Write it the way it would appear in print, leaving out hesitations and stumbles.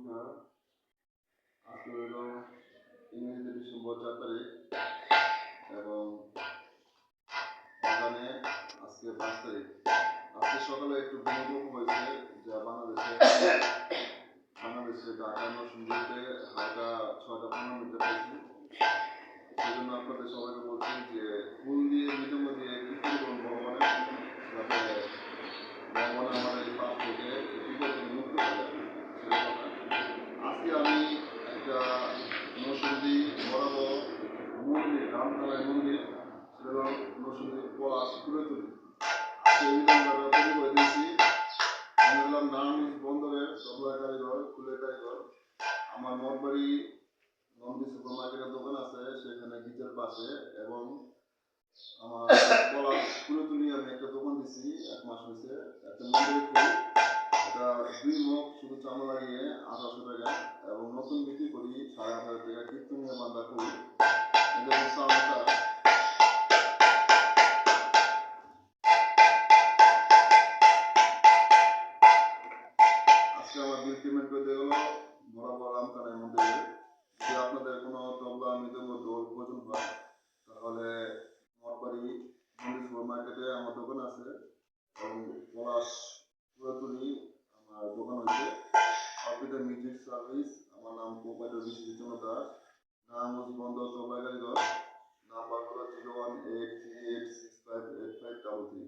নমস্কার। আজকে হইল ইংরেজি ডিসেম্বর 4 তারিখ এবং আগামী আজকে 5 তারিখ। আজকে সকালে একটু ভূমিকম্প হয়েছে যা বাংলাদেশে ঢাকা নরসিংদীতে হালকা 6টা 15 মিনিটে পেয়েছি। সেজন্য আপনাদের সবাইকে বলছি যে ফুল দিয়ে বিলম্ব দিয়ে কীর্তন করুন ভগবানের, যাতে ভগবান আমাদের এই পাপ থেকে বিপদ থেকে মুক্ত করে। আজকে আমি একটা নরসিংদী বরাবর মন্দির রামতলায় মন্দির, সেটা হল নরসিংদী পলাশ কুলেতুলি, সেই বিধানটা তৈরি করে দিয়েছি। আমি হলাম নারায়ণগঞ্জ বন্দরের সপ্লাই কারিগর, ফুলের কারিগর। আমার মঠবাড়ি নন্দী সুপার মার্কেটের দোকান আছে সেখানে গিজার পাশে, এবং আমার পলাশ কুলেতুলি আমি একটা দোকান দিচ্ছি 1 মাস হয়েছে। একটা মন্দিরের ফুল, এটা 2 মগ শুধু চামড়া লাগিয়ে 1800 টাকা, এবং নতুন বিক্রি করি 18,500 টাকা। কীর্তনীয় বান্ধা ফুল, এটা সাউন্ডটা আজকে আমার বিল পেমেন্ট করে দিয়ে গেল বরাবর রামকানের মন্দিরে। যদি আপনাদের কোনো তবলা মৃদঙ্গ ঢোল প্রয়োজন হয় তাহলে মঠবাড়ি নন্দী সুপার মার্কেটে আমার দোকান আছে, এবং পলাশ কুলেতুলি আমার দোকান হয়েছে অর্পিতা মিউজিক সার্ভিস। আমার নাম প্রোপাইটার বিশ্বজিৎ দাস, নারায়ণগঞ্জ বন্দর তবলা কারিগর। নাম্বার হলো 018386585533।